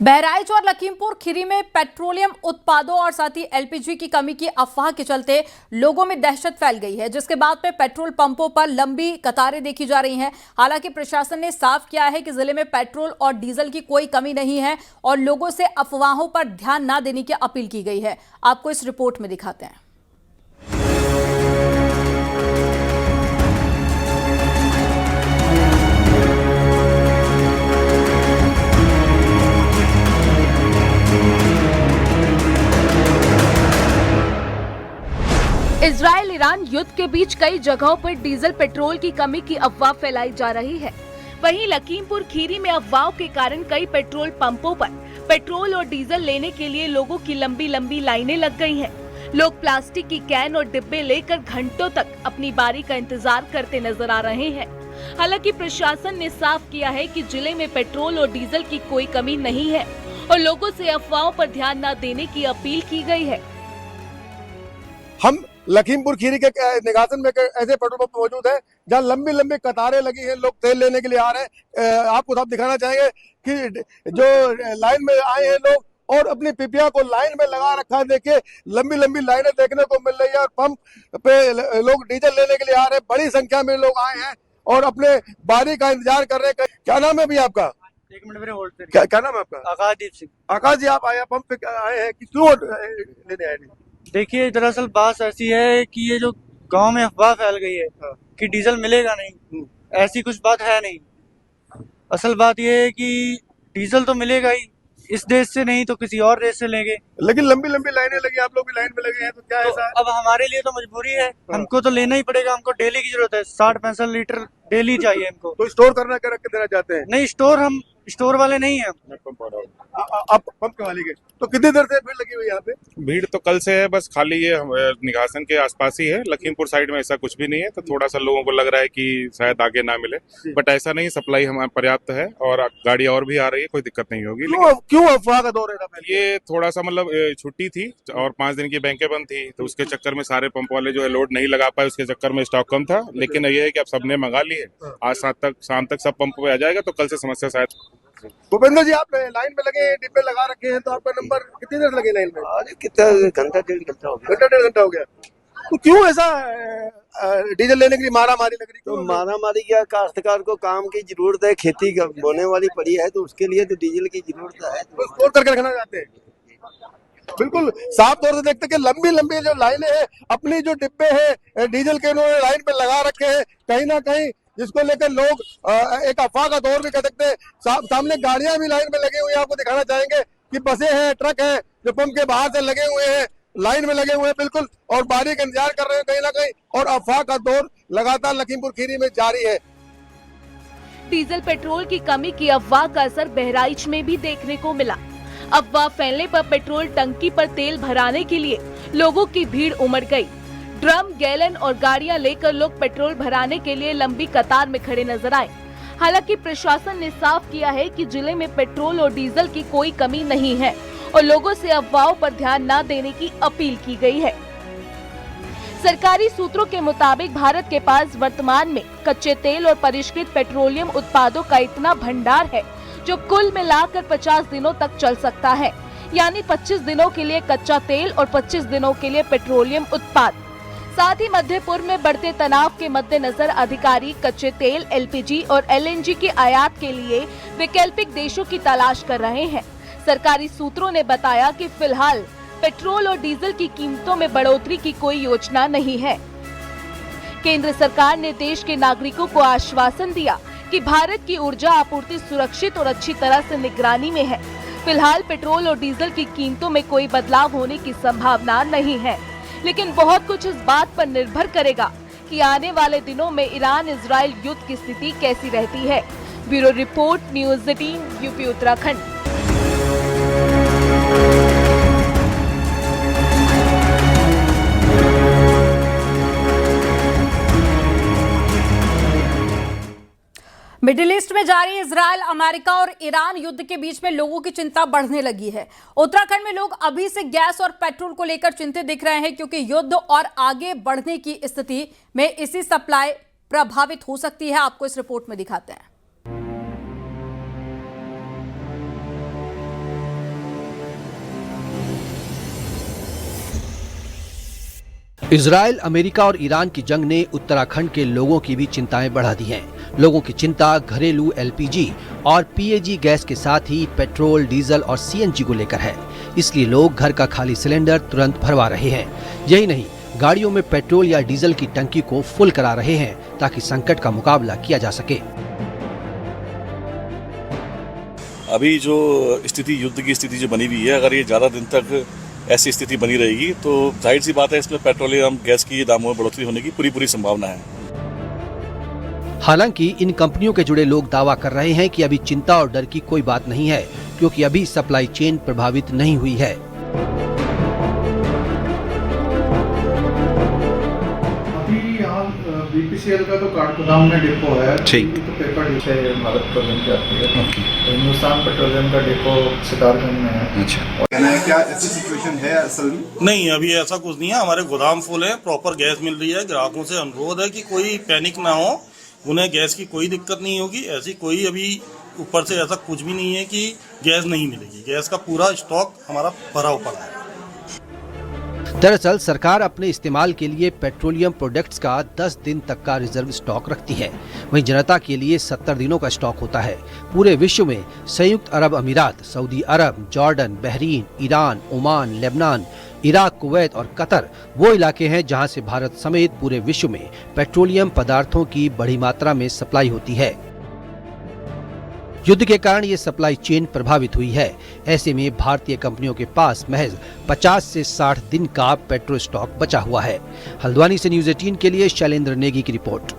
बहराइच और लखीमपुर खीरी में पेट्रोलियम उत्पादों और साथ ही एलपीजी की कमी की अफवाह के चलते लोगों में दहशत फैल गई है, जिसके बाद में पेट्रोल पंपों पर लंबी कतारें देखी जा रही हैं। हालांकि प्रशासन ने साफ किया है कि जिले में पेट्रोल और डीजल की कोई कमी नहीं है और लोगों से अफवाहों पर ध्यान न देने की अपील की गई है। आपको इस रिपोर्ट में दिखाते हैं। इजराइल ईरान युद्ध के बीच कई जगहों पर डीजल पेट्रोल की कमी की अफवाह फैलाई जा रही है। वहीं लखीमपुर खीरी में अफवाहों के कारण कई पेट्रोल पंपों पर पेट्रोल और डीजल लेने के लिए लोगों की लंबी लंबी लाइनें लग गई हैं। लोग प्लास्टिक की कैन और डिब्बे लेकर घंटों तक अपनी बारी का इंतजार करते नजर आ रहे हैं। हालांकि प्रशासन ने साफ किया है कि जिले में पेट्रोल और डीजल की कोई कमी नहीं है और लोगों से अफवाहों पर ध्यान न देने की अपील की गई है। हम लखीमपुर खीरी के निगासन में ऐसे पेट्रोल पंप मौजूद है जहां लंबी लंबी कतारें लगी हैं, लोग तेल लेने के लिए आ रहे हैं। आपको साहब दिखाना चाहेंगे कि जो लाइन में आए हैं लोग और अपनी पिपिया को लाइन में लगा रखा है। देखिए लंबी लंबी लाइनें देखने को मिल रही है और पंप पे लोग डीजल लेने के लिए आ रहे हैं। बड़ी संख्या में लोग आए हैं और अपने बारी का इंतजार कर रहे हैं। क्या नाम है भैया आपका? एक मिनट मेरे होल्ड पे। क्या नाम है आपका? आकाशदीप सिंह। आकाश जी, आप आए पंप पे आए हैं कि क्यों लेने आए? देखिए दरअसल बात ऐसी है कि ये जो गांव में अफवाह फैल गई है कि डीजल मिलेगा नहीं, ऐसी कुछ बात है नहीं। असल बात ये है कि डीजल तो मिलेगा ही, इस देश से नहीं तो किसी और देश से लेंगे। लेकिन लंबी लंबी लाइनें लगी, आप लोग भी लाइन में लगे हैं, तो क्या तो ऐसा? अब हमारे लिए तो मजबूरी है, हमको तो लेना ही पड़ेगा। हमको डेली की जरूरत है, 60-65 लीटर डेली चाहिए हमको। तो स्टोर करना कर रख के देना चाहते हैं? नहीं, हम स्टोर वाले नहीं है। आप पंप के वाले के तो कितनी देर से भीड़ लगी हुई है यहाँ पे? भीड़ तो कल से है, बस खाली ये निगासन के आसपास ही है। लखीमपुर साइड में ऐसा कुछ भी नहीं है, तो थोड़ा सा लोगों को लग रहा है कि शायद आगे ना मिले, बट ऐसा नहीं, सप्लाई हमारे पर्याप्त है और गाड़ी और भी आ रही है, कोई दिक्कत नहीं होगी। क्यों अफवाह का दौर है? ये थोड़ा सा मतलब छुट्टी थी और 5 दिन की बैंकें बंद थी, तो उसके चक्कर में सारे पंप वाले जो है लोड नहीं लगा पाए, उसके चक्कर में स्टॉक कम था। लेकिन ये है कि अब सबने मंगा लिए, आज शाम तक सब पंप पे आ जाएगा, तो कल से समस्या शायद। भूपेंद्र जी, आप लाइन में लगे, डिब्बे लगा रखे हैं, तो आपका नंबर कितनी देर लगे लाइन में? अरे कितना घंटा, 1.5 घंटा हो गया। घंटा 1.5 घंटा हो गया। तो क्यों ऐसा डीजल लेने के लिए मारा मारी लग रही? तो मारा मारी क्या, काश्तकार को काम की जरूरत है, खेती बोने वाली पड़ी है, तो उसके लिए तो डीजल की जरूरत है। तो स्टोर करके रखना चाहते हैं? बिल्कुल साफ तौर से देखते कि लंबी लंबी जो लाइनें हैं, अपनी जो डिब्बे हैं डीजल के, उन्होंने लाइन पे लगा रखे हैं। कहीं ना कहीं जिसको लेकर लोग एक अफवाह का दौर भी कर सकते हैं। सामने गाड़ियां भी लाइन में लगी हुई हैं। आपको दिखाना चाहेंगे कि बसें हैं, ट्रक हैं, जो पंप के बाहर से लगे हुए हैं, लाइन में लगे हुए हैं बिल्कुल, और बारी का इंतजार कर रहे हैं कहीं ना कहीं। और अफवाह का दौर लगातार लखीमपुर खीरी में जारी है। डीजल पेट्रोल की कमी की अफवाह का असर बहराइच में भी देखने को मिला। अफवाह फैलने पर पेट्रोल टंकी पर तेल भराने के लिए लोगों की भीड़ उमड़ गई। ड्रम, गैलन और गाड़ियां लेकर लोग पेट्रोल भराने के लिए लंबी कतार में खड़े नजर आए। हालांकि प्रशासन ने साफ किया है कि जिले में पेट्रोल और डीजल की कोई कमी नहीं है और लोगों से अफवाहों पर ध्यान न देने की अपील की गई है। सरकारी सूत्रों के मुताबिक भारत के पास वर्तमान में कच्चे तेल और परिष्कृत पेट्रोलियम उत्पादों का इतना भंडार है जो कुल मिलाकर 50 दिनों तक चल सकता है, यानी 25 दिनों के लिए कच्चा तेल और 25 दिनों के लिए पेट्रोलियम उत्पाद। साथ ही मध्य पूर्व में बढ़ते तनाव के मद्देनजर अधिकारी कच्चे तेल, एलपीजी और एलएनजी के आयात के लिए वैकल्पिक देशों की तलाश कर रहे हैं। सरकारी सूत्रों ने बताया कि फिलहाल पेट्रोल और डीजल की कीमतों में बढ़ोतरी की कोई योजना नहीं है। केंद्र सरकार ने देश के नागरिकों को आश्वासन दिया कि भारत की ऊर्जा आपूर्ति सुरक्षित और अच्छी तरह से निगरानी में है। फिलहाल पेट्रोल और डीजल की कीमतों में कोई बदलाव होने की संभावना नहीं है, लेकिन बहुत कुछ इस बात पर निर्भर करेगा कि आने वाले दिनों में ईरान इजराइल युद्ध की स्थिति कैसी रहती है। Bureau report, news 18, UP Uttarakhand. Middle east में जारी इजरायल, अमेरिका और ईरान युद्ध के बीच में लोगों की चिंता बढ़ने लगी है। उत्तराखंड में लोग अभी से गैस और पेट्रोल को लेकर चिंतित दिख रहे हैं, क्योंकि युद्ध और आगे बढ़ने की स्थिति में इसी सप्लाई प्रभावित हो सकती है। आपको इस रिपोर्ट में दिखाते हैं। इजराइल, अमेरिका और ईरान की जंग ने उत्तराखंड के लोगों की भी चिंताएं बढ़ा दी हैं। लोगों की चिंता घरेलू एलपीजी और पीएजी गैस के साथ ही पेट्रोल, डीजल और सीएनजी को लेकर है। इसलिए लोग घर का खाली सिलेंडर तुरंत भरवा रहे हैं। यही नहीं, गाड़ियों में पेट्रोल या डीजल की टंकी को फुल करा रहे हैं ताकि संकट का मुकाबला किया जा सके। अभी जो स्थिति, युद्ध की स्थिति जो बनी हुई है, अगर ये ज्यादा दिन तक ऐसी स्थिति बनी रहेगी तो जाहिर सी बात है इसमें पेट्रोलियम गैस की दामों में बढ़ोतरी होने की पूरी संभावना है। हालांकि इन कंपनियों के जुड़े लोग दावा कर रहे हैं कि अभी चिंता और डर की कोई बात नहीं है, क्योंकि अभी सप्लाई चेन प्रभावित नहीं हुई है। अभी यहाँ बीपीसीएल का तो काठगोदाम में डिपो है, ठीक, तो पेपर से भारत पेट्रोलियम की आती है। हिंदुस्तान पेट्रोलियम का डिपो सितारगंज में है। अच्छा, कहना है क्या ऐसी सिचुएशन है असल में? नहीं, अभी ऐसा कुछ नहीं है। हमारे गोदाम फुल है, प्रॉपर गैस मिल रही है। ग्राहकों से अनुरोध है कि कोई पैनिक ना हो, उन्हें गैस की कोई दिक्कत नहीं होगी। ऐसी कोई अभी ऊपर से ऐसा कुछ भी नहीं है कि गैस नहीं मिलेगी। गैस का पूरा स्टॉक हमारा भरा पड़ा है। दरअसल सरकार अपने इस्तेमाल के लिए पेट्रोलियम प्रोडक्ट्स का 10 दिन तक का रिजर्व स्टॉक रखती है। वहीं जनता के लिए 70 दिनों का स्टॉक होता है। पूरे विश्व में संयुक्त अरब अमीरात, Saudi Arab, Jordan, Bahrain, Iran, Oman, Lebanon, Iraq, Kuwait और कतर वो इलाके हैं जहां से भारत समेत पूरे विश्व में पेट्रोलियम पदार्थों की बड़ी मात्रा में सप्लाई होती है। युद्ध के कारण ये सप्लाई चेन प्रभावित हुई है। ऐसे में भारतीय कंपनियों के पास महज 50 से 60 दिन का पेट्रोल स्टॉक बचा हुआ है। हल्द्वानी से न्यूज़ 18 के लिए शैलेंद्र नेगी की रिपोर्ट।